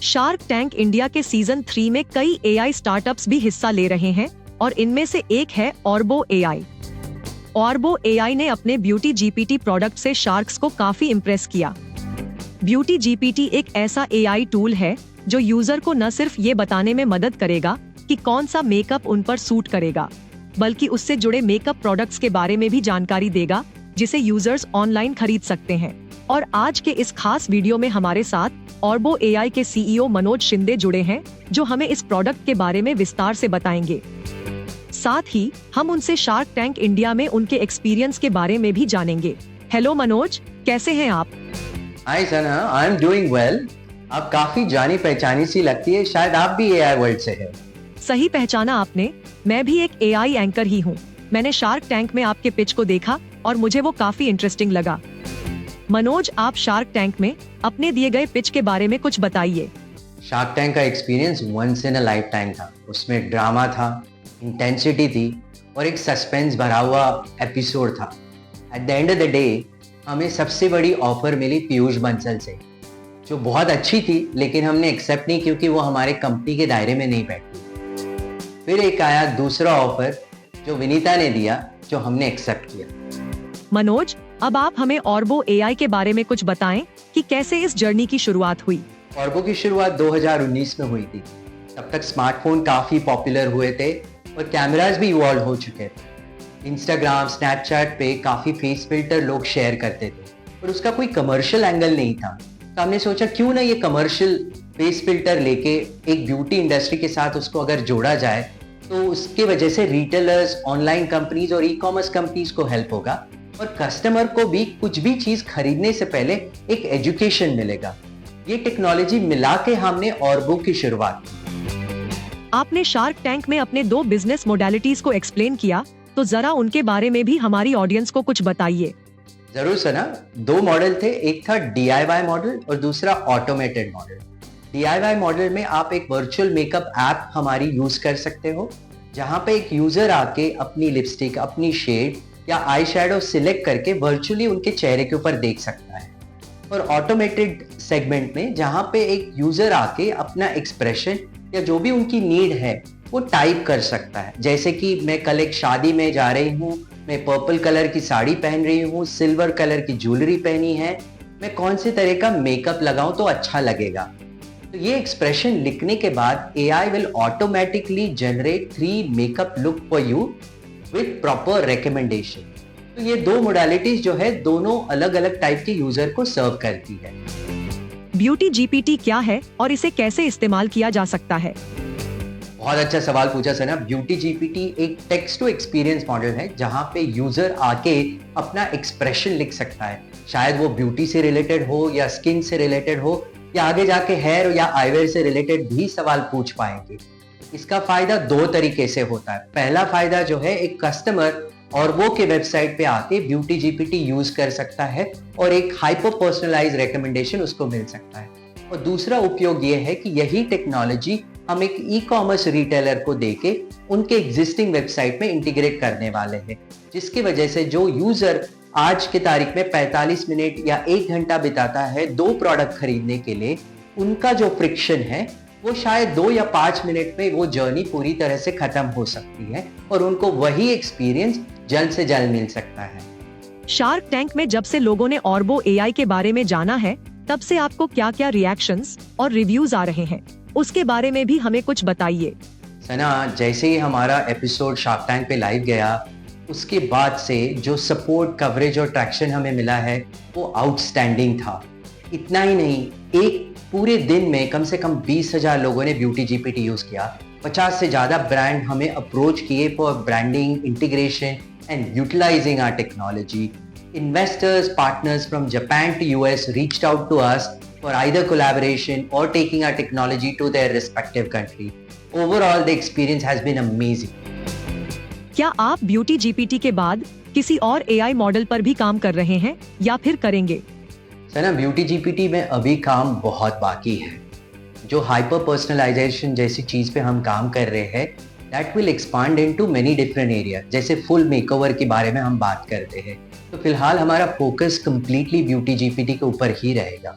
Shark tank India के season 3 में कई एआई स्टार्टअप्स भी हिस्सा ले रहे हैं और इनमें से एक है ऑर्बो एआई। ऑर्बो एआई ने अपने ब्यूटी जीपीटी प्रोडक्ट से शार्क्स को काफी इम्प्रेस किया। ब्यूटी जीपीटी एक ऐसा एआई टूल है जो यूजर को न सिर्फ ये बताने में मदद करेगा कि कौन सा मेकअप उन पर सूट करेगा, बल्कि उससे जुड़े मेकअप प्रोडक्ट्स के बारे में भी जानकारी देगा जिसे यूजर्स ऑनलाइन खरीद सकते हैं। और आज के इस खास वीडियो में हमारे साथ ऑर्बो एआई के सीईओ मनोज शिंदे जुड़े हैं, जो हमें इस प्रोडक्ट के बारे में विस्तार से बताएंगे। साथ ही हम उनसे शार्क टैंक इंडिया में उनके एक्सपीरियंस के बारे में भी जानेंगे। हेलो मनोज, कैसे हैं आप? हाय सना, आई एम डूइंग वेल। आप काफी जानी पहचानी सी लगती है, शायद आप भी एआई वर्ल्ड से हैं। सही पहचाना आपने, मैं भी एक एआई एंकर ही हूँ। मैंने शार्क टैंक में आपके पिच को देखा और मुझे वो काफी इंटरेस्टिंग लगा। मनोज, आप शार्क टैंक में अपने दिए गए पिच के बारे में कुछ बताइए। शार्क टैंक का experience once in a lifetime था। उसमें ड्रामा था, इंटेंसिटी थी और एक सस्पेंस भरा हुआ एपिसोड था। At the end of the day हमें सबसे बड़ी ऑफर मिली पीयूष बंसल से, जो बहुत अच्छी थी, लेकिन हमने एक्सेप्ट नहीं क्योंकि वो हमारे कंपनी के दायरे में नहीं बैठती। फिर एक आया दूसरा ऑफर जो विनीता ने दिया, जो हमने एक्सेप्ट किया। मनोज, अब आप हमें ऑर्बो एआई के बारे में कुछ बताएं कि कैसे इस जर्नी की शुरुआत हुई। ऑर्बो की शुरुआत 2019 में हुई थी। तब तक स्मार्टफोन काफी पॉपुलर हुए थे और कैमरास भी इवॉल्व हो चुके थे। इंस्टाग्राम, स्नैपचैट पे काफी फेस फिल्टर लोग शेयर करते थे, पर उसका कोई कमर्शियल एंगल नहीं था। तो हमने सोचा क्यों ना ये कमर्शियल फेस फिल्टर लेके एक ब्यूटी इंडस्ट्री के साथ उसको अगर जोड़ा जाए, तो उसके वजह से रिटेलर्स, ऑनलाइन कंपनीज और ई-कॉमर्स कंपनीज को हेल्प होगा और कस्टमर को भी कुछ भी चीज खरीदने से पहले एक एजुकेशन मिलेगा। ये टेक्नोलॉजी मिला के हमने ऑर्बो की शुरुआत की। आपने शार्क टैंक में अपने 2 बिजनेस मोडेलिटीज को एक्सप्लेन किया, तो जरा उनके बारे में भी हमारी ऑडियंस को कुछ बताइए। जरूर सना, 2 मॉडल थे। एक था DIY मॉडल और दूसरा ऑटोमेटेड मॉडल। DIY मॉडल में आप एक वर्चुअल मेकअप ऐप हमारी यूज कर सकते हो, जहां पे एक यूजर आके अपनी लिपस्टिक, अपनी शेड या आई शैडो सिलेक्ट करके वर्चुअली उनके चेहरे के ऊपर देख सकता है। और ऑटोमेटेड सेगमेंट में जहां पे एक यूजर आके अपना एक्सप्रेशन या जो भी उनकी नीड है वो टाइप कर सकता है। जैसे कि मैं कल एक शादी में जा रही हूँ, मैं पर्पल कलर की साड़ी पहन रही हूँ, सिल्वर कलर की ज्वेलरी पहनी है, मैं कौन से तरह का मेकअप लगाऊं तो अच्छा लगेगा। तो ये एक्सप्रेशन लिखने के बाद AI will automatically generate 3 makeup look for you with proper recommendation. तो ये 2 मोडालिटीज जो है, दोनों अलग अलग टाइप के यूजर को सर्व करती है। ब्यूटी जीपीटी क्या है और इसे कैसे इस्तेमाल किया जा सकता है? बहुत अच्छा सवाल पूछा सना। ब्यूटी जीपीटी एक टेक्स्ट टू एक्सपीरियंस मॉडल है, जहां पे यूजर आके अपना एक्सप्रेशन लिख सकता है। शायद वो ब्यूटी से रिलेटेड हो या स्किन से रिलेटेड हो या आगे जाके हेयर या आईवेयर से रिलेटेड भी सवाल पूछ पाएंगे। इसका फायदा 2 तरीके से होता है। पहला फायदा जो है, एक कस्टमर ऑर्बो के वेबसाइट पे आके ब्यूटी जीपीटी यूज कर सकता है और एक हाइपर पर्सनलाइज रिकमेंडेशन उसको मिल सकता है। और दूसरा उपयोग ये है कि यही टेक्नोलॉजी हम एक ई-कॉमर्स रिटेलर को देके उनके एग्जिस्टिंग वेबसाइट में इंटीग्रेट करने वाले हैं, जिसकी वजह से जो यूजर आज के तारीख में 45 मिनट या 1 घंटा बिताता है 2 प्रोडक्ट खरीदने के लिए, उनका जो फ्रिक्शन है वो शायद 2 या 5 मिनट में वो जर्नी पूरी तरह से खत्म हो सकती है और उनको वही एक्सपीरियंस जल्द से जल्द मिल सकता है। शार्क टैंक में जब से लोगों ने ऑर्बो एआई के बारे में जाना है, तब से आपको क्या क्या रिएक्शंस और रिव्यूज आ रहे हैं, उसके बारे में भी हमें कुछ बताइए। सना, जैसे ही हमारा एपिसोड शार्क टैंक पे लाइव गया, उसके बाद से जो सपोर्ट, कवरेज और ट्रैक्शन हमें मिला है वो आउटस्टैंडिंग था। इतना ही नहीं, एक पूरे दिन में कम से कम 20,000 लोगों ने ब्यूटी जीपीटी यूज किया। 50 से ज्यादा ब्रांड हमें अप्रोच किए for branding, integration and utilising our technology. Investors, partners from Japan to US reached out to us for either collaboration or taking our technology to their respective country. Overall, the experience has been amazing. क्या आप beauty GPT के बाद किसी और AI model पर भी काम कर रहे हैं या फिर करेंगे? सना, ब्यूटी जीपीटी में अभी काम बहुत बाकी है। जो हाइपर पर्सनलाइजेशन जैसी चीज पे हम काम कर रहे हैं, that will expand into many different areas। जैसे फुल मेकओवर के बारे में हम बात करते हैं, तो फिलहाल हमारा फोकस कंप्लीटली ब्यूटी जीपीटी के ऊपर ही रहेगा।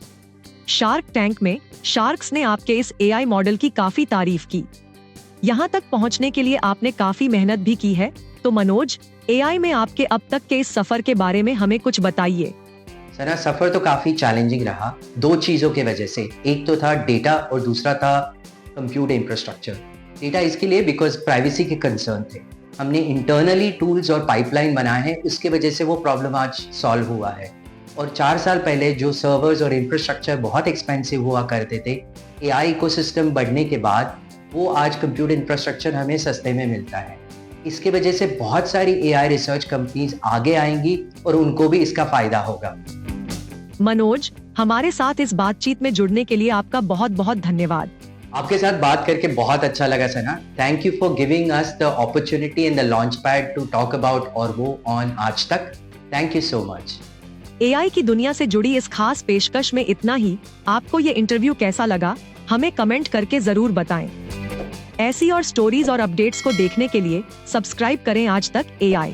शार्क टैंक में शार्क्स ने आपके इस एआई मॉडल की काफी तारीफ की। यहाँ तक पहुँचने के लिए आपने काफी मेहनत भी की है। तो मनोज, एआई में आपके अब तक के इस सफर के बारे में हमें कुछ बताइए। सना, सफर तो काफी चैलेंजिंग रहा, दो चीजों की वजह से। एक तो था डेटा और दूसरा था कंप्यूटर इंफ्रास्ट्रक्चर। डेटा इसके लिए बिकॉज प्राइवेसी के कंसर्न थे। हमने इंटरनली टूल्स और पाइपलाइन बनाए हैं, उसके वजह से वो प्रॉब्लम आज सॉल्व हुआ है। और 4 साल पहले जो सर्वर्स और इंफ्रास्ट्रक्चर बहुत एक्सपेंसिव हुआ करते थे, एआई इकोसिस्टम बढ़ने के बाद वो आज कंप्यूटर इंफ्रास्ट्रक्चर हमें सस्ते में मिलता है। इसके वजह से बहुत सारी एआई रिसर्च कंपनीज आगे आएंगी और उनको भी इसका फायदा होगा। मनोज, हमारे साथ इस बातचीत में जुड़ने के लिए आपका बहुत बहुत धन्यवाद। आपके साथ बात करके बहुत अच्छा लगा Sana. Thank you for giving us the opportunity in the launch pad to talk about Orbo on Aaj Tak. Thank you so much. AI की दुनिया से जुड़ी इस खास पेशकश में इतना ही। आपको ये इंटरव्यू कैसा लगा, हमें कमेंट करके जरूर बताएं। ऐसी और स्टोरीज और अपडेट्स को देखने के लिए सब्सक्राइब करें आज तक एआई।